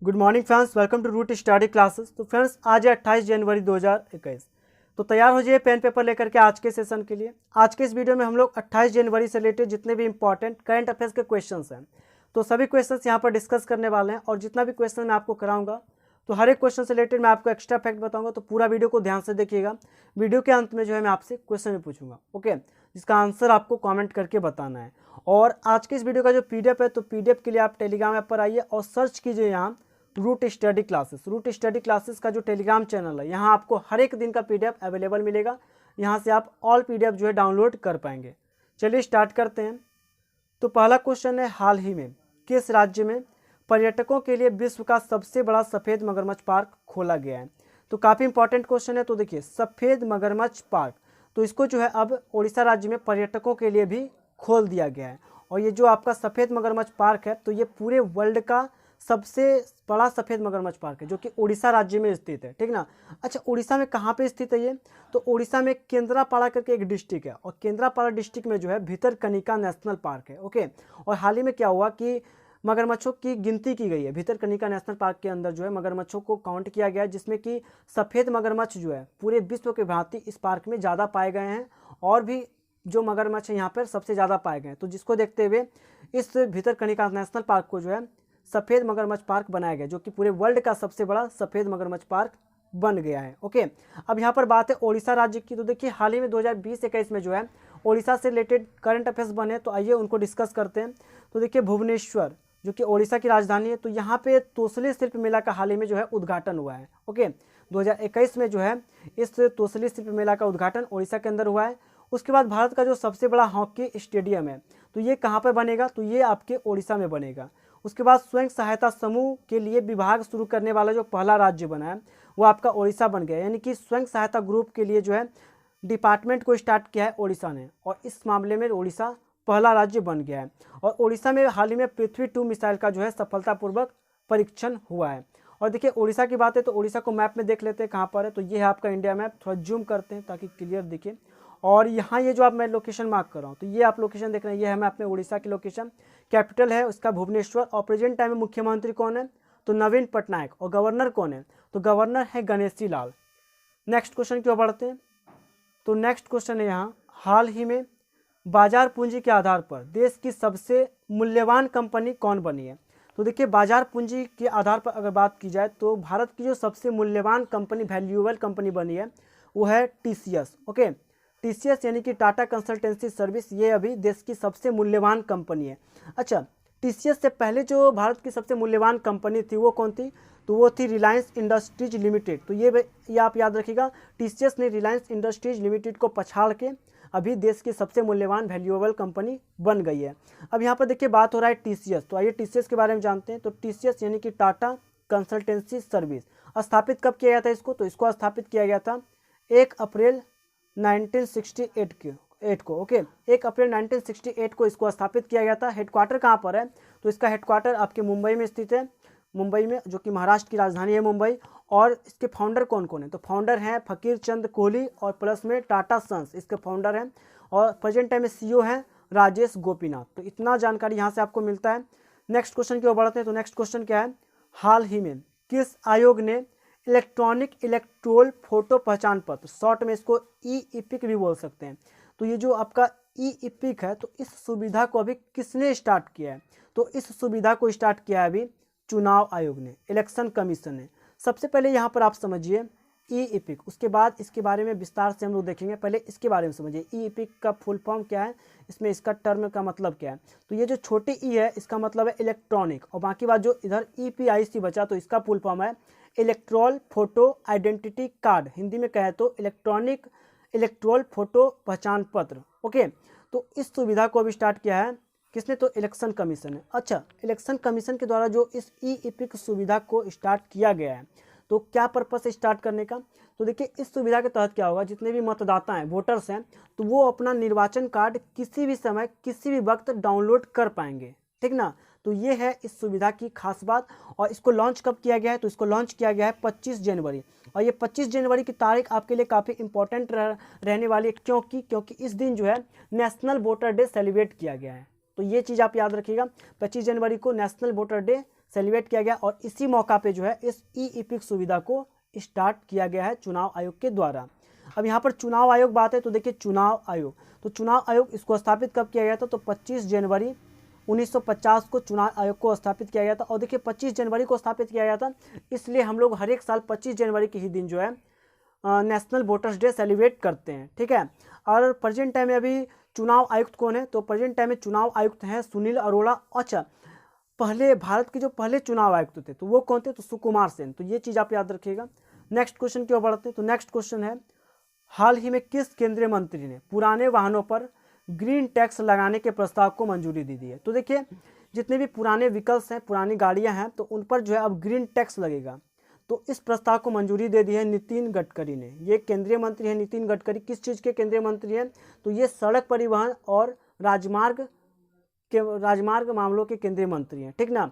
Good morning friends, welcome to Root Study Classes. तो friends आज है 28 जनवरी 2021। तो तैयार हो जाइए पेन पेपर लेकर के आज के सेशन के लिए। आज के इस वीडियो में हम लोग 28 जनवरी से रिलेटेड जितने भी इंपॉर्टेंट करंट अफेयर्स के क्वेश्चंस हैं तो सभी क्वेश्चंस यहाँ पर डिस्कस करने वाले हैं। और जितना भी क्वेश्चन मैं आपको कराऊंगा तो हर एक क्वेश्चन से रिलेटेड मैं आपको एक्स्ट्रा फैक्ट बताऊंगा। तो पूरा वीडियो को ध्यान से देखिएगा। वीडियो के अंत में जो है मैं आपसे क्वेश्चन भी पूछूंगा, ओके, जिसका आंसर आपको कमेंट करके बताना है। और आज के इस वीडियो का जो पीडीएफ है तो पीडीएफ के लिए आप टेलीग्राम ऐप पर आइए और सर्च कीजिए यहाँ Root Study Classes. Root Study Classes का जो टेलीग्राम चैनल है यहाँ आपको हर एक दिन का पीडीएफ अवेलेबल मिलेगा। यहाँ से आप ऑल पीडीएफ जो है डाउनलोड कर पाएंगे। चलिए स्टार्ट करते हैं। तो पहला क्वेश्चन है, हाल ही में किस राज्य में पर्यटकों के लिए विश्व का सबसे बड़ा सफ़ेद मगरमच्छ पार्क खोला गया है? तो काफ़ी इंपॉर्टेंट क्वेश्चन है। तो देखिए, सफ़ेद मगरमच्छ पार्क तो इसको जो है अब उड़ीसा राज्य में पर्यटकों के लिए भी खोल दिया गया है। और ये जो आपका सफ़ेद मगरमच्छ पार्क है तो ये पूरे वर्ल्ड का सबसे बड़ा सफ़ेद मगरमच्छ पार्क है जो कि उड़ीसा राज्य में स्थित है, ठीक ना। अच्छा, उड़ीसा में कहाँ पे स्थित है ये? तो उड़ीसा में केंद्रापाड़ा करके एक डिस्ट्रिक्ट है और केंद्रापाड़ा डिस्ट्रिक्ट में जो है भितरकनिका नेशनल पार्क है, ओके। और हाल ही में क्या हुआ कि मगरमच्छों की गिनती की गई है। भितरकनिका नेशनल पार्क के अंदर जो है मगरमच्छों को काउंट किया गया है, जिसमें कि सफ़ेद मगरमच्छ जो है पूरे विश्व के भांति इस पार्क में ज़्यादा पाए गए हैं। और भी जो मगरमच्छ यहाँ पर सबसे ज़्यादा पाए गए हैं, तो जिसको देखते हुए इस भितरकनिका नेशनल पार्क को जो है सफ़ेद मगरमच्छ पार्क बनाया गया, जो कि पूरे वर्ल्ड का सबसे बड़ा सफ़ेद मगरमच्छ पार्क बन गया है, ओके। अब यहाँ पर बात है ओडिशा राज्य की। तो देखिए, हाल ही में 2020-21 में जो है ओडिशा से रिलेटेड करंट अफेयर्स बने, तो आइए उनको डिस्कस करते हैं। तो देखिए, भुवनेश्वर जो कि ओडिशा की राजधानी है, तो यहाँ पे तोसली शिल्प मेला का हाल ही में जो है उद्घाटन हुआ है, ओके। 2021 में जो है इस तोसली शिल्प मेला का उद्घाटन ओडिशा के अंदर हुआ है। उसके बाद भारत का जो सबसे बड़ा हॉकी स्टेडियम है तो ये कहाँ पर बनेगा? तो ये आपके ओडिशा में बनेगा। उसके बाद स्वयं सहायता समूह के लिए विभाग शुरू करने वाला जो पहला राज्य बना है वो आपका ओडिशा बन गया। यानी कि स्वयं सहायता ग्रुप के लिए जो है डिपार्टमेंट को स्टार्ट किया है ओडिशा ने, और इस मामले में ओडिशा पहला राज्य बन गया है। और ओडिशा में हाल ही में पृथ्वी 2 मिसाइल का जो है सफलतापूर्वक परीक्षण हुआ है। और देखिए, ओडिशा की बात है तो ओडिशा को मैप में देख लेते हैं कहाँ पर है। तो ये है आपका इंडिया मैप, थोड़ा जूम करते हैं ताकि क्लियर दिखे। और यहाँ ये जो आप मैं लोकेशन मार्क कर रहा हूँ तो ये आप लोकेशन देख रहे हैं, ये है मैप में ओडिशा की लोकेशन। कैपिटल है उसका भुवनेश्वर। और प्रेजेंट टाइम में मुख्यमंत्री कौन है? तो नवीन पटनायक। और गवर्नर कौन है? तो गवर्नर है गणेशी लाल। नेक्स्ट क्वेश्चन की ओर बढ़ते हैं। तो नेक्स्ट क्वेश्चन है यहाँ, हाल ही में बाजार पूंजी के आधार पर देश की सबसे मूल्यवान कंपनी कौन बनी है? तो देखिए, बाजार पूंजी के आधार पर अगर बात की जाए तो भारत की जो सबसे मूल्यवान कंपनी, वैल्यूएबल कंपनी बनी है वो है टीसीएस, ओके। टीसीएस यानी कि टाटा कंसल्टेंसी सर्विस, ये अभी देश की सबसे मूल्यवान कंपनी है। अच्छा, टीसीएस से पहले जो भारत की सबसे मूल्यवान कंपनी थी वो कौन थी? तो वो थी रिलायंस इंडस्ट्रीज लिमिटेड। तो ये आप याद रखिएगा, टीसीएस ने रिलायंस इंडस्ट्रीज लिमिटेड को पछाड़ के अभी देश की सबसे मूल्यवान वैल्यूएबल कंपनी बन गई है। अब यहाँ पर देखिए बात हो रहा है टीसीएस, तो आइए टीसीएस के बारे में जानते हैं। तो टीसीएस यानी कि टाटा कंसल्टेंसी सर्विस स्थापित कब किया गया था इसको? तो इसको स्थापित किया गया था 1 अप्रैल 1968 को, ओके। 1 अप्रैल 1968 को इसको स्थापित किया गया था। हेडक्वार्टर कहाँ पर है? तो इसका हेडक्वार्टर आपके मुंबई में स्थित है, मुंबई में, जो कि महाराष्ट्र की राजधानी है मुंबई। और इसके फाउंडर कौन कौन है? तो फाउंडर हैं फकीर चंद कोहली और प्लस में टाटा सन्स इसके फाउंडर हैं। और प्रेजेंट टाइम में सीईओ हैं राजेश गोपीनाथ। तो इतना जानकारी यहाँ से आपको मिलता है। नेक्स्ट क्वेश्चन की ओर बढ़ते हैं। तो नेक्स्ट क्वेश्चन क्या है, हाल ही में किस आयोग ने इलेक्ट्रॉनिक इलेक्टोरल फोटो पहचान पत्र, शॉर्ट में इसको ई-इपिक भी बोल सकते हैं, तो ये जो आपका ई-इपिक है तो इस सुविधा को अभी किसने स्टार्ट किया है? तो इस सुविधा को स्टार्ट किया है अभी चुनाव आयोग ने, इलेक्शन कमीशन ने। सबसे पहले यहाँ पर आप समझिए ई-इपिक, उसके बाद इसके बारे में विस्तार से हम लोग देखेंगे। पहले इसके बारे में समझिए, ई-इपिक का फुल फॉर्म क्या है, इसमें इसका टर्म का मतलब क्या है। तो ये जो छोटी ई है इसका मतलब है इलेक्ट्रॉनिक, और बाकी बात जो इधर ईपीआईसी बचा तो इसका फुल फॉर्म है electoral photo identity card, Hindi में कहे तो इलेक्ट्रॉनिक इलेक्ट्रोल फोटो पहचान पत्र, ओके। तो इस सुविधा को अभी स्टार्ट किया है किसने? तो इलेक्शन कमीशन है। अच्छा, इलेक्शन कमीशन के द्वारा जो इस ई-इपिक सुविधा को स्टार्ट किया गया है तो क्या पर्पस है स्टार्ट करने का? तो देखिए, इस सुविधा के तहत क्या होगा, जितने भी मतदाता हैं, वोटर्स हैं, तो वो अपना निर्वाचन कार्ड किसी भी समय किसी भी वक्त डाउनलोड कर पाएंगे, ठीक ना। तो ये है इस सुविधा की खास बात। और इसको लॉन्च कब किया गया है? तो इसको लॉन्च किया गया है 25 जनवरी। और ये 25 जनवरी की तारीख आपके लिए काफ़ी इंपॉर्टेंट रहने वाली है। क्योंकि इस दिन जो है नेशनल वोटर डे सेलिब्रेट किया गया है। तो ये चीज़ आप याद रखिएगा, 25 जनवरी को नेशनल वोटर डे सेलिब्रेट किया गया और इसी मौका पे जो है इस ई इपिक सुविधा को स्टार्ट किया गया है चुनाव आयोग के द्वारा। अब यहाँ पर चुनाव आयोग बात है तो देखिए चुनाव आयोग, तो चुनाव आयोग इसको स्थापित कब किया गया था, तो 25 जनवरी 1950 को चुनाव आयोग को स्थापित किया गया था। और देखिए 25 जनवरी को स्थापित किया गया था, इसलिए हम लोग हर एक साल 25 जनवरी के ही दिन जो है नेशनल वोटर्स डे सेलिब्रेट करते हैं, ठीक है। और प्रेजेंट टाइम में अभी चुनाव आयुक्त कौन है, तो प्रेजेंट टाइम में चुनाव आयुक्त हैं सुनील अरोड़ा। अच्छा, पहले भारत के जो पहले चुनाव आयुक्त थे तो वो कौन थे, तो सुकुमार सेन। तो ये चीज़ आप याद रखिएगा। नेक्स्ट क्वेश्चन की ओर बढ़ते हैं, तो नेक्स्ट क्वेश्चन है हाल ही में किस केंद्रीय मंत्री ने पुराने वाहनों पर ग्रीन टैक्स लगाने के प्रस्ताव को मंजूरी दे दी है। तो देखिए जितने भी पुराने व्हीकल्स हैं, पुरानी गाड़ियां हैं, तो उन पर जो है अब ग्रीन टैक्स लगेगा। तो इस प्रस्ताव को मंजूरी दे दी है नितिन गडकरी ने। ये केंद्रीय मंत्री हैं नितिन गडकरी। किस चीज़ के केंद्रीय मंत्री हैं, तो ये सड़क परिवहन और राजमार्ग मामलों के केंद्रीय मंत्री हैं, ठीक ना।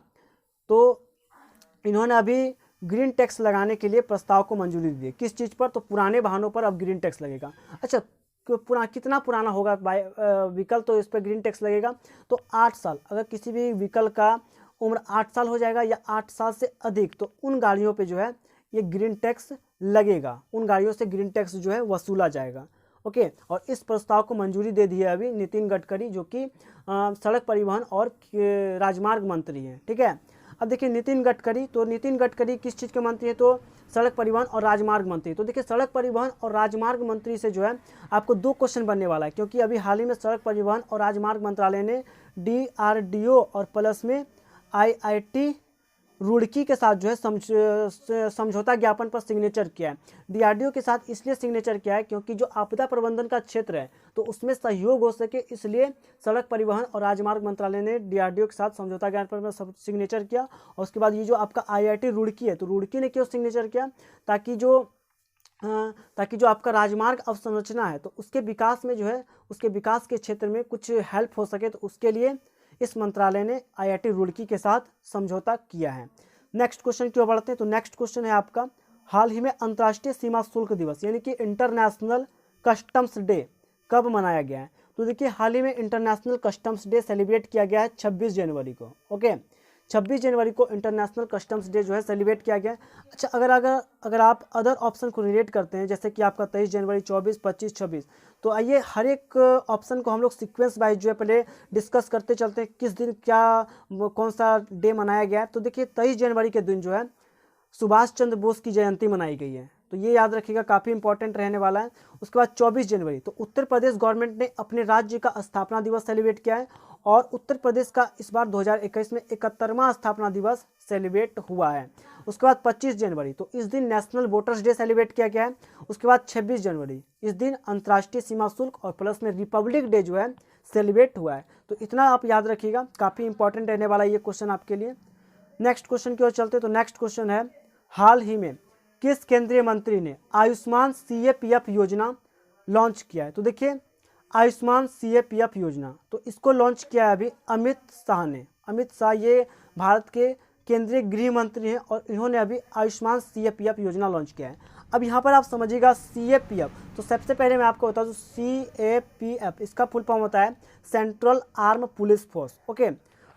तो इन्होंने अभी ग्रीन टैक्स लगाने के लिए प्रस्ताव को मंजूरी दी है। किस चीज़ पर, तो पुराने वाहनों पर अब ग्रीन टैक्स लगेगा। अच्छा, कितना पुराना होगा व्हीकल तो इस पर ग्रीन टैक्स लगेगा, तो 8 साल। अगर किसी भी व्हीकल का उम्र 8 साल हो जाएगा या 8 साल से अधिक, तो उन गाड़ियों पे जो है ये ग्रीन टैक्स लगेगा, उन गाड़ियों से ग्रीन टैक्स जो है वसूला जाएगा। ओके, और इस प्रस्ताव को मंजूरी दे दी है अभी नितिन गडकरी, जो कि सड़क परिवहन और राजमार्ग मंत्री हैं, ठीक है। अब देखिए नितिन गडकरी, तो नितिन गडकरी किस चीज़ के मंत्री हैं, तो सड़क परिवहन और राजमार्ग मंत्री। तो देखिए सड़क परिवहन और राजमार्ग मंत्री से जो है आपको 2 क्वेश्चन बनने वाला है, क्योंकि अभी हाल ही में सड़क परिवहन और राजमार्ग मंत्रालय ने DRDO और प्लस में IIT रुड़की के साथ जो है समझौता ज्ञापन पर सिग्नेचर किया है। DRDO के साथ इसलिए सिग्नेचर किया है क्योंकि जो आपदा प्रबंधन का क्षेत्र है तो उसमें सहयोग हो सके, इसलिए सड़क परिवहन और राजमार्ग मंत्रालय ने DRDO के साथ समझौता ज्ञापन पर सिग्नेचर किया। और उसके बाद ये जो आपका IIT रुड़की है, तो रुड़की ने क्यों सिग्नेचर किया, ताकि जो आपका राजमार्ग अवसंरचना है तो उसके विकास में जो है, उसके विकास के क्षेत्र में कुछ हेल्प हो सके, तो उसके लिए इस मंत्रालय ने IIT रुड़की के साथ समझौता किया है। नेक्स्ट क्वेश्चन की ओर बढ़ते हैं, तो नेक्स्ट क्वेश्चन है आपका हाल ही में अंतर्राष्ट्रीय सीमा शुल्क दिवस यानी कि इंटरनेशनल कस्टम्स डे कब मनाया गया है। तो देखिए हाल ही में इंटरनेशनल कस्टम्स डे सेलिब्रेट किया गया है 26 जनवरी को। ओके, 26 जनवरी को इंटरनेशनल कस्टम्स डे जो है सेलिब्रेट किया गया है। अच्छा, अगर आप अदर ऑप्शन को रिलेट करते हैं, जैसे कि आपका 23 जनवरी, 24, 25, 26, तो आइए हर एक ऑप्शन को हम लोग सीक्वेंस वाइज जो है पहले डिस्कस करते चलते हैं, किस दिन क्या कौन सा डे मनाया गया है। तो देखिए 23 जनवरी के दिन जो है सुभाष चंद्र बोस की जयंती मनाई गई है, तो ये याद रखिएगा, काफ़ी इंपॉर्टेंट रहने वाला है। उसके बाद 24 जनवरी, तो उत्तर प्रदेश गवर्नमेंट ने अपने राज्य का स्थापना दिवस सेलिब्रेट किया है और उत्तर प्रदेश का इस बार 2021 में 71वां स्थापना दिवस सेलिब्रेट हुआ है। उसके बाद 25 जनवरी, तो इस दिन नेशनल वोटर्स डे सेलिब्रेट किया गया है। उसके बाद 26 जनवरी, इस दिन अंतर्राष्ट्रीय सीमा शुल्क और प्लस में रिपब्लिक डे जो है सेलिब्रेट हुआ है। तो इतना आप याद रखिएगा, काफ़ी इंपॉर्टेंट रहने वाला ये क्वेश्चन आपके लिए। नेक्स्ट क्वेश्चन की ओर चलते, तो नेक्स्ट क्वेश्चन है हाल ही में किस केंद्रीय मंत्री ने आयुष्मान CAPF योजना लॉन्च किया है। तो देखिए आयुष्मान CAPF योजना, तो इसको लॉन्च किया है अभी अमित शाह ने। अमित शाह ये भारत के केंद्रीय गृह मंत्री हैं और इन्होंने अभी आयुष्मान CAPF योजना लॉन्च किया है। अब यहाँ पर आप समझिएगा CAPF, तो सबसे पहले मैं आपको बता दूँ CAPF इसका फुल फॉर्म होता है central arm police force. Okay,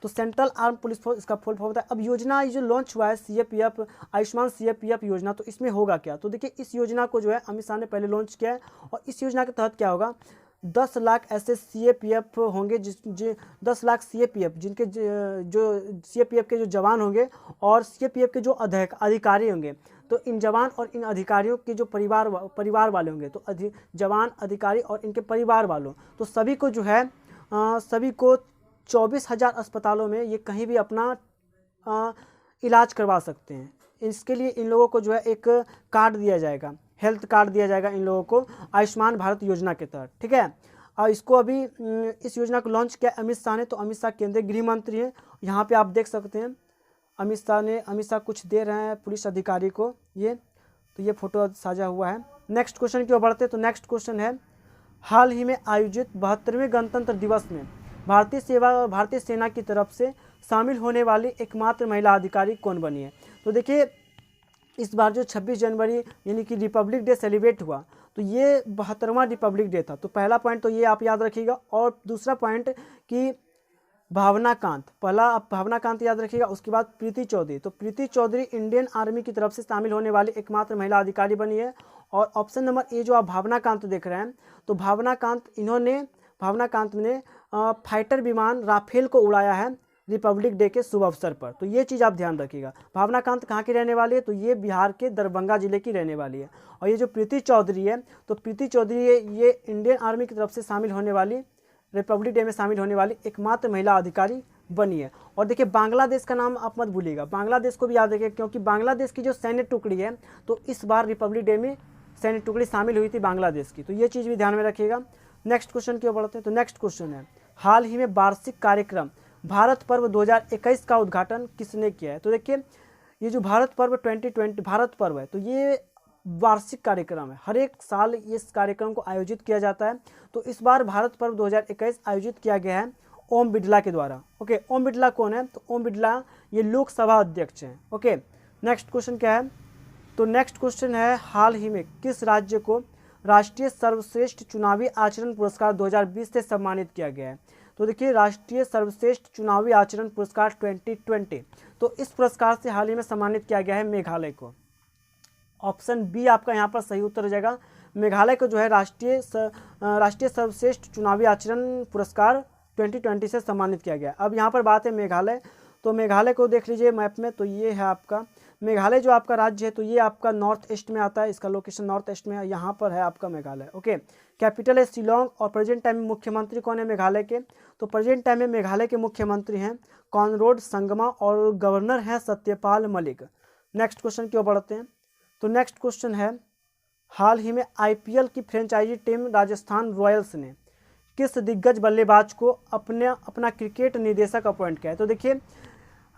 तो सेंट्रल आर्म पुलिस फोर्स इसका फुल फॉर्म होता है। अब योजना ये जो लॉन्च हुआ है CAPF, आयुष्मान CAPF योजना, तो इसमें होगा क्या। तो देखिए इस योजना को जो है अमित शाह ने पहले लॉन्च किया है और इस योजना के तहत क्या होगा, 10 लाख ऐसे CAPF होंगे 10 लाख CAPF जिनके जो CAPF के जो जवान होंगे और CAPF के जो अधिकारी होंगे, तो इन जवान और इन अधिकारियों के जो परिवार वाले होंगे, तो जवान, अधिकारी और इनके परिवार वालों, तो सभी को जो है सभी को 24,000 अस्पतालों में ये कहीं भी अपना इलाज करवा सकते हैं। इसके लिए इन लोगों को जो है एक कार्ड दिया जाएगा, हेल्थ कार्ड दिया जाएगा इन लोगों को आयुष्मान भारत योजना के तहत, ठीक है। और इसको अभी इस योजना को लॉन्च किया अमित शाह ने। तो अमित शाह केंद्रीय गृह मंत्री हैं। यहाँ पे आप देख सकते हैं अमित शाह कुछ दे रहे हैं पुलिस अधिकारी को, ये तो ये फोटो साझा हुआ है। नेक्स्ट क्वेश्चन की ओर बढ़ते, तो नेक्स्ट क्वेश्चन है हाल ही में आयोजित 72वें गणतंत्र दिवस में भारतीय सेना की तरफ से शामिल होने वाली एकमात्र महिला अधिकारी कौन बनी है। तो देखिए इस बार जो 26 जनवरी यानी कि रिपब्लिक डे सेलिब्रेट हुआ, तो ये 72वां रिपब्लिक डे था। तो पहला पॉइंट तो ये आप याद रखिएगा। और दूसरा पॉइंट कि भावनाकांत, पहला आप भावनाकांत याद रखिएगा। उसके बाद प्रीति चौधरी, तो प्रीति चौधरी इंडियन आर्मी की तरफ से शामिल होने वाली एकमात्र महिला अधिकारी बनी है। और ऑप्शन नंबर ए जो आप भावनाकांत देख रहे हैं, तो भावनाकांत ने फाइटर विमान राफेल को उड़ाया है रिपब्लिक डे के शुभ अवसर पर। तो ये चीज़ आप ध्यान रखिएगा। भावनाकांत कहाँ की रहने वाली है, तो ये बिहार के दरभंगा जिले की रहने वाली है। और ये जो प्रीति चौधरी है, तो प्रीति चौधरी ये इंडियन आर्मी की तरफ से शामिल होने वाली, रिपब्लिक डे में शामिल होने वाली एकमात्र महिला अधिकारी बनी है। और देखिए बांग्लादेश का नाम आप मत भूलिएगा, बांग्लादेश को भी याद रखिए, क्योंकि बांग्लादेश की जो सैन्य टुकड़ी है, तो इस बार रिपब्लिक डे में सैन्य टुकड़ी शामिल हुई थी बांग्लादेश की। तो ये चीज़ भी ध्यान में रखिएगा। नेक्स्ट क्वेश्चन की ओर बढ़ते हैं। तो नेक्स्ट क्वेश्चन है, हाल ही में वार्षिक कार्यक्रम भारत पर्व 2021 का उद्घाटन किसने किया है। तो देखिए ये जो भारत पर्व 2020 भारत पर्व है, तो ये वार्षिक कार्यक्रम है, हर एक साल इस कार्यक्रम को आयोजित किया जाता है। तो इस बार भारत पर्व 2021 आयोजित किया गया है ओम बिरला के द्वारा। ओके, ओम बिरला कौन है, तो ओम बिरला ये लोकसभा अध्यक्ष हैं। ओके, नेक्स्ट क्वेश्चन क्या है, तो नेक्स्ट क्वेश्चन है, हाल ही में किस राज्य को राष्ट्रीय सर्वश्रेष्ठ चुनावी आचरण पुरस्कार 2020 से सम्मानित किया गया है। तो देखिए राष्ट्रीय सर्वश्रेष्ठ चुनावी आचरण पुरस्कार 2020, तो इस पुरस्कार से हाल ही में सम्मानित किया गया है मेघालय को। ऑप्शन बी आपका यहाँ पर सही उत्तर हो जाएगा। मेघालय को जो है राष्ट्रीय सर्वश्रेष्ठ चुनावी आचरण पुरस्कार 2020 से सम्मानित किया गया। अब यहाँ पर बात है मेघालय, तो मेघालय को देख लीजिए मैप में, तो ये है आपका मेघालय जो आपका राज्य है, तो ये आपका नॉर्थ ईस्ट में आता है, इसका लोकेशन नॉर्थ ईस्ट में है, यहाँ पर है आपका मेघालय। ओके, कैपिटल है शिलोंग। और प्रेजेंट टाइम में मुख्यमंत्री कौन है मेघालय के, तो प्रेजेंट टाइम में मेघालय के मुख्यमंत्री हैं कॉनराड संगमा और गवर्नर हैं सत्यपाल मलिक। नेक्स्ट क्वेश्चन की ओर बढ़ते हैं। तो नेक्स्ट क्वेश्चन है, हाल ही में आईपीएल की फ्रेंचाइजी टीम राजस्थान रॉयल्स ने किस दिग्गज बल्लेबाज को अपना क्रिकेट निदेशक अपॉइंट किया है। तो देखिए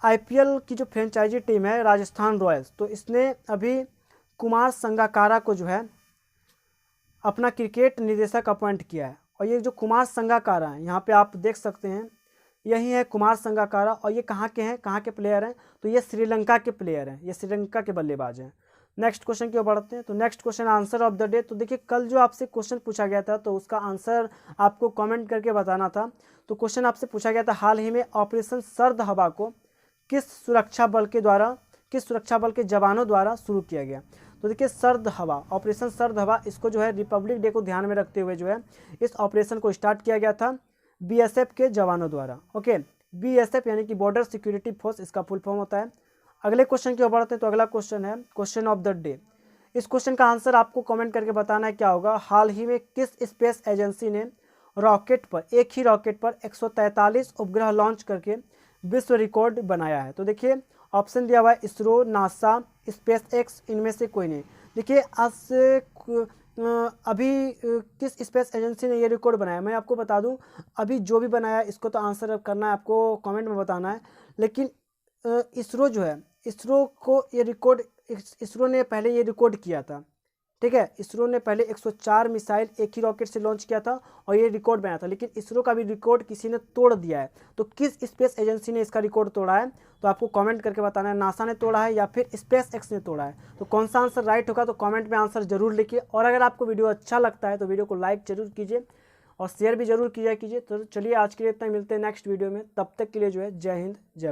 आईपीएल की जो फ्रेंचाइजी टीम है राजस्थान रॉयल्स, तो इसने अभी कुमार संगाकारा को जो है अपना क्रिकेट निदेशक अपॉइंट किया है। और ये जो कुमार संगाकारा है, यहाँ पे आप देख सकते हैं, यही है कुमार संगाकारा। और ये कहाँ के हैं, कहाँ के प्लेयर हैं, तो ये श्रीलंका के प्लेयर हैं, ये श्रीलंका के बल्लेबाज हैं। नेक्स्ट क्वेश्चन की ओर बढ़ते हैं। तो next question answer of the day, तो देखिए कल जो आपसे क्वेश्चन पूछा गया था, तो उसका आंसर आपको कमेंट करके बताना था। तो क्वेश्चन आपसे पूछा गया था, हाल ही में ऑपरेशन सर्द हवा को किस सुरक्षा बल के जवानों द्वारा शुरू किया गया। तो देखिए सर्द हवा, ऑपरेशन सर्द हवा, इसको जो है रिपब्लिक डे को ध्यान में रखते हुए जो है इस ऑपरेशन को स्टार्ट किया गया था बीएसएफ के जवानों द्वारा। ओके, बीएसएफ यानी कि बॉर्डर सिक्योरिटी फोर्स, इसका फुल फॉर्म होता है। अगले क्वेश्चन की ओर बढ़ते हैं। तो अगला क्वेश्चन है क्वेश्चन ऑफ द डे। इस क्वेश्चन का आंसर आपको कमेंट करके बताना है क्या होगा। हाल ही में किस स्पेस एजेंसी ने एक ही रॉकेट पर 143 उपग्रह लॉन्च करके विश्व रिकॉर्ड बनाया है। तो देखिए ऑप्शन दिया हुआ है इसरो, नासा, स्पेस एक्स, इनमें से कोई नहीं। देखिए अभी किस स्पेस एजेंसी ने ये रिकॉर्ड बनाया, मैं आपको बता दूं, अभी जो भी बनाया इसको तो आंसर करना है, आपको कमेंट में बताना है। लेकिन इसरो जो है, इसरो ने पहले ये रिकॉर्ड किया था, ठीक है। इसरो ने पहले 104 मिसाइल एक ही रॉकेट से लॉन्च किया था और ये रिकॉर्ड बनाया था, लेकिन इसरो का भी रिकॉर्ड किसी ने तोड़ दिया है। तो किस स्पेस एजेंसी ने इसका रिकॉर्ड तोड़ा है, तो आपको कमेंट करके बताना है, नासा ने तोड़ा है या फिर स्पेस एक्स ने तोड़ा है। तो कौन सा आंसर राइट होगा, तो कमेंट में आंसर जरूर लिखिए। और अगर आपको वीडियो अच्छा लगता है तो वीडियो को लाइक जरूर कीजिए और शेयर भी जरूर किया कीजिए। तो चलिए आज के लिए इतना, मिलते हैं नेक्स्ट वीडियो में, तब तक के लिए जो है जय हिंद जय।